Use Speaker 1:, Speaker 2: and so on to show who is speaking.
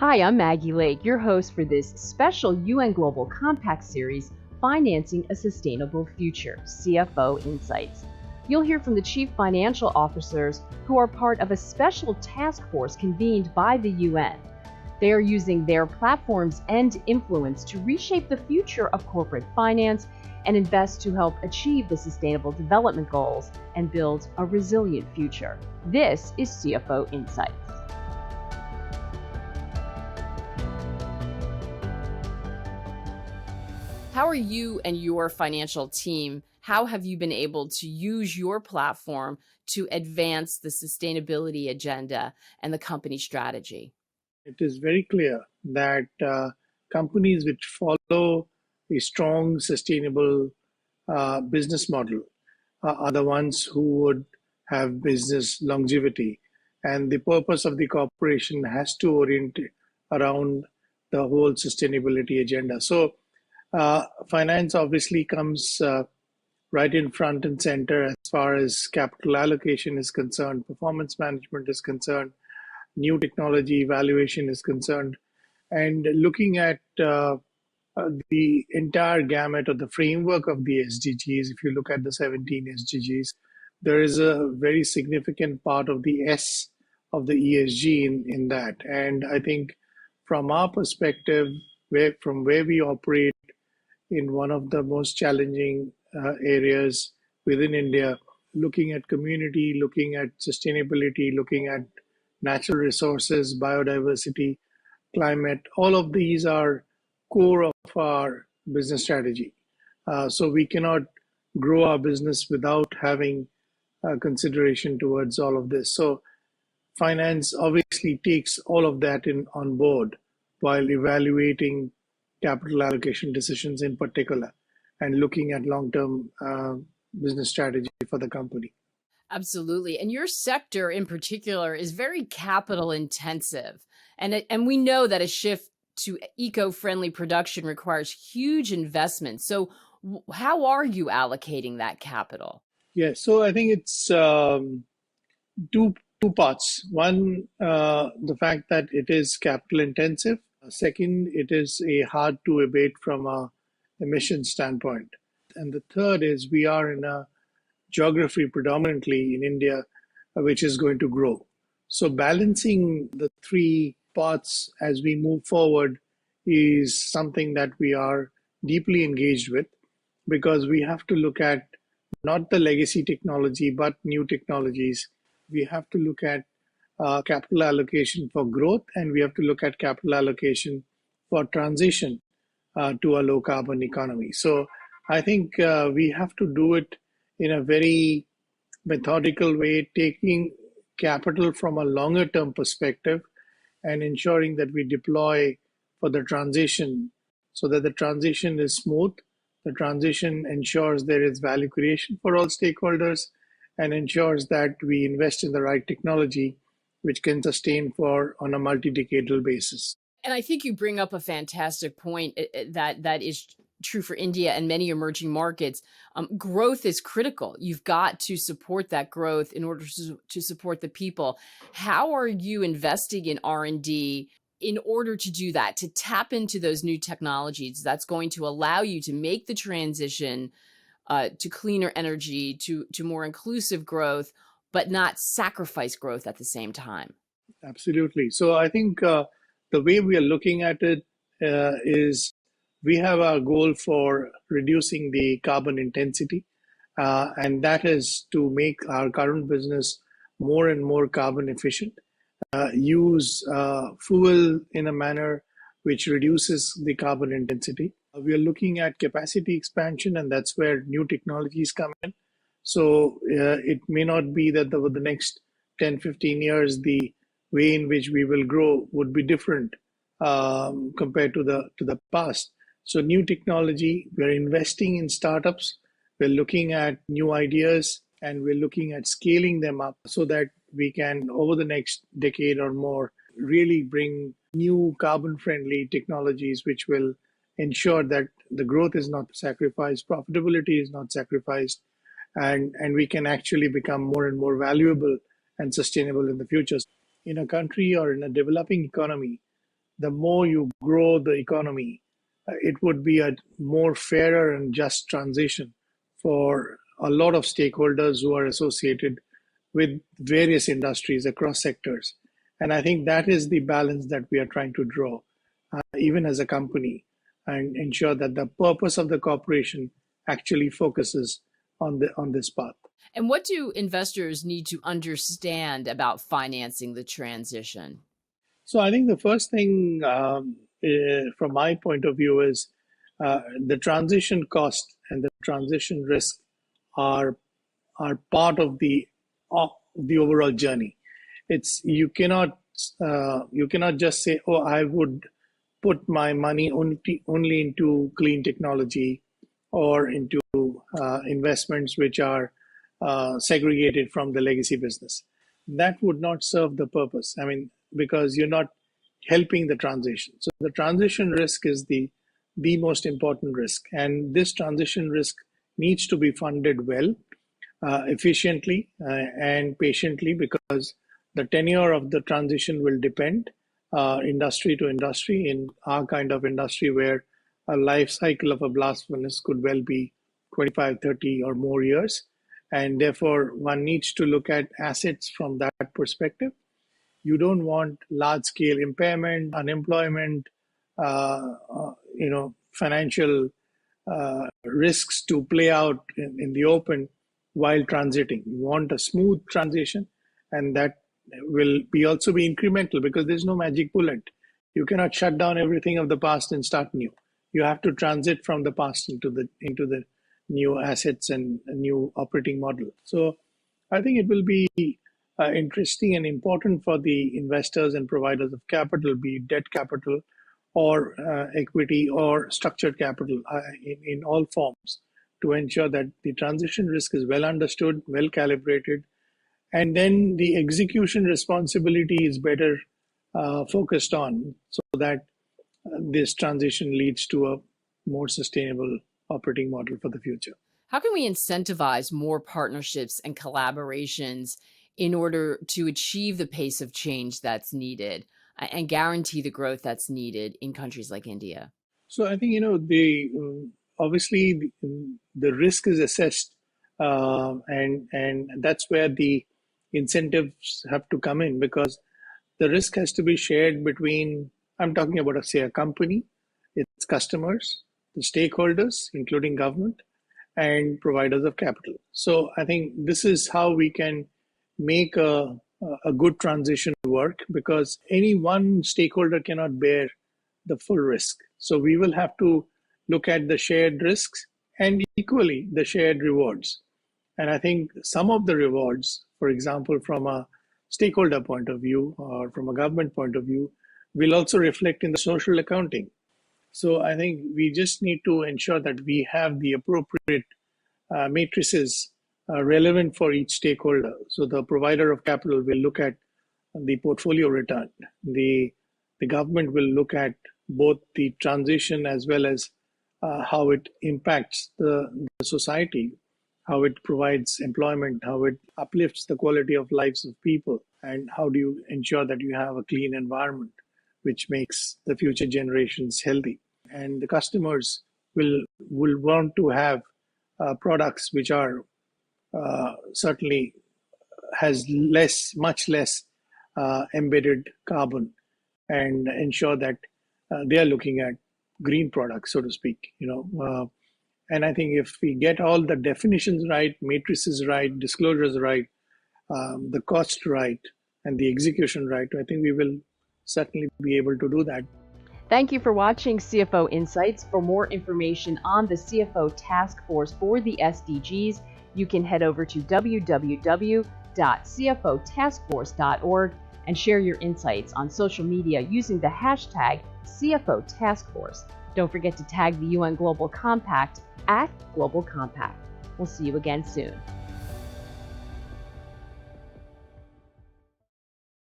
Speaker 1: Hi, I'm Maggie Lake, your host for this special UN Global Compact series, Financing a Sustainable Future, CFO Insights. You'll hear from the chief financial officers who are part of a special task force convened by the UN. They are using their platforms and influence to reshape the future of corporate finance and invest to help achieve the Sustainable Development Goals and build a resilient future. This is CFO Insights. How are you and your financial team? How have you been able to use your platform to advance the sustainability agenda and the company strategy?
Speaker 2: It is very clear that companies which follow a strong, sustainable business model are the ones who would have business longevity. And the purpose of the corporation has to orient around the whole sustainability agenda. So, finance obviously comes right in front and center as far as capital allocation is concerned, performance management is concerned, new technology evaluation is concerned, and looking at the entire gamut of the framework of the SDGs. If you look at the 17 SDGs, there is a very significant part of the S of the ESG in that. And I think from our perspective, from where we operate in one of the most challenging areas within India, looking at community, looking at sustainability, looking at natural resources, biodiversity, climate, all of these are core of our business strategy. So we cannot grow our business without having consideration towards all of this. So finance obviously takes all of that on board while evaluating capital allocation decisions in particular and looking at long-term business strategy for the company.
Speaker 1: Absolutely. And your sector in particular is very capital intensive. And we know that a shift to eco-friendly production requires huge investment. So how are you allocating that capital?
Speaker 2: Yeah, so I think it's two parts. One, the fact that it is capital intensive. Second, it is a hard to abate from a emission standpoint. And the third is we are in a geography predominantly in India, which is going to grow. So balancing the three parts as we move forward is something that we are deeply engaged with, because we have to look at not the legacy technology, but new technologies. We have to look at capital allocation for growth, and we have to look at capital allocation for transition to a low carbon economy. So I think we have to do it in a very methodical way, taking capital from a longer term perspective and ensuring that we deploy for the transition so that the transition is smooth. The transition ensures there is value creation for all stakeholders and ensures that we invest in the right technology which can sustain for on a multi-decadal basis.
Speaker 1: And I think you bring up a fantastic point that is true for India and many emerging markets. Growth is critical. You've got to support that growth in order to support the people. How are you investing in R&D in order to do that, to tap into those new technologies that's going to allow you to make the transition to cleaner energy, to more inclusive growth, but not sacrifice growth at the same time?
Speaker 2: Absolutely. So I think the way we are looking at it is we have our goal for reducing the carbon intensity, and that is to make our current business more and more carbon efficient, use fuel in a manner which reduces the carbon intensity. We are looking at capacity expansion, and that's where new technologies come in. So it may not be that over the next 10, 15 years, the way in which we will grow would be different compared to the past. So new technology, we're investing in startups, we're looking at new ideas, and we're looking at scaling them up so that we can, over the next decade or more, really bring new carbon-friendly technologies which will ensure that the growth is not sacrificed, profitability is not sacrificed, and we can actually become more and more valuable and sustainable in the future. In a country or in a developing economy, the more you grow the economy, it would be a more fairer and just transition for a lot of stakeholders who are associated with various industries across sectors. And I think that is the balance that we are trying to draw, even as a company, and ensure that the purpose of the corporation actually focuses on this path.
Speaker 1: And what do investors need to understand about financing the transition?
Speaker 2: So I think the first thing, from my point of view, is the transition cost and the transition risk are part of the overall journey. It's you cannot just say, oh, I would put my money only into clean technology or into investments which are segregated from the legacy business. That would not serve the purpose. I mean, because you're not helping the transition. So the transition risk is the most important risk, and this transition risk needs to be funded well, efficiently, and patiently, because the tenure of the transition will depend industry to industry. In our kind of industry, where a life cycle of a blast furnace could well be 25, 30 or more years, and therefore one needs to look at assets from that perspective. You don't want large scale impairment, unemployment, financial risks to play out in the open while transiting. You want a smooth transition, and that will be also be incremental, because there's no magic bullet. You cannot shut down everything of the past and start new. You have to transit from the past into the new assets and a new operating model. So I think it will be interesting and important for the investors and providers of capital, be it debt capital or equity or structured capital, in all forms, to ensure that the transition risk is well understood, well calibrated, and then the execution responsibility is better focused on, so that this transition leads to a more sustainable operating model for the future.
Speaker 1: How can we incentivize more partnerships and collaborations in order to achieve the pace of change that's needed and guarantee the growth that's needed in countries like India?
Speaker 2: So I think, the obviously the risk is assessed, and that's where the incentives have to come in, because the risk has to be shared between, I'm talking about, say, a company, its customers, the stakeholders, including government, and providers of capital. So I think this is how we can make a good transition work, because any one stakeholder cannot bear the full risk. So we will have to look at the shared risks and equally the shared rewards. And I think some of the rewards, for example, from a stakeholder point of view or from a government point of view, will also reflect in the social accounting. So I think we just need to ensure that we have the appropriate matrices relevant for each stakeholder. So the provider of capital will look at the portfolio return. The government will look at both the transition as well as how it impacts the society, how it provides employment, how it uplifts the quality of lives of people, and how do you ensure that you have a clean environment which makes the future generations healthy. And the customers will want to have products which are certainly has much less embedded carbon, and ensure that they are looking at green products, so to speak. And I think if we get all the definitions right, matrices right, disclosures right, the cost right, and the execution right, I think we will certainly be able to do that. Thank you for watching CFO Insights. For more information on the CFO Task Force for the SDGs, you can head over to www.cfotaskforce.org and share your insights on social media using the hashtag CFO Task Force. Don't forget to tag the UN Global Compact @Global Compact. We'll see you again soon.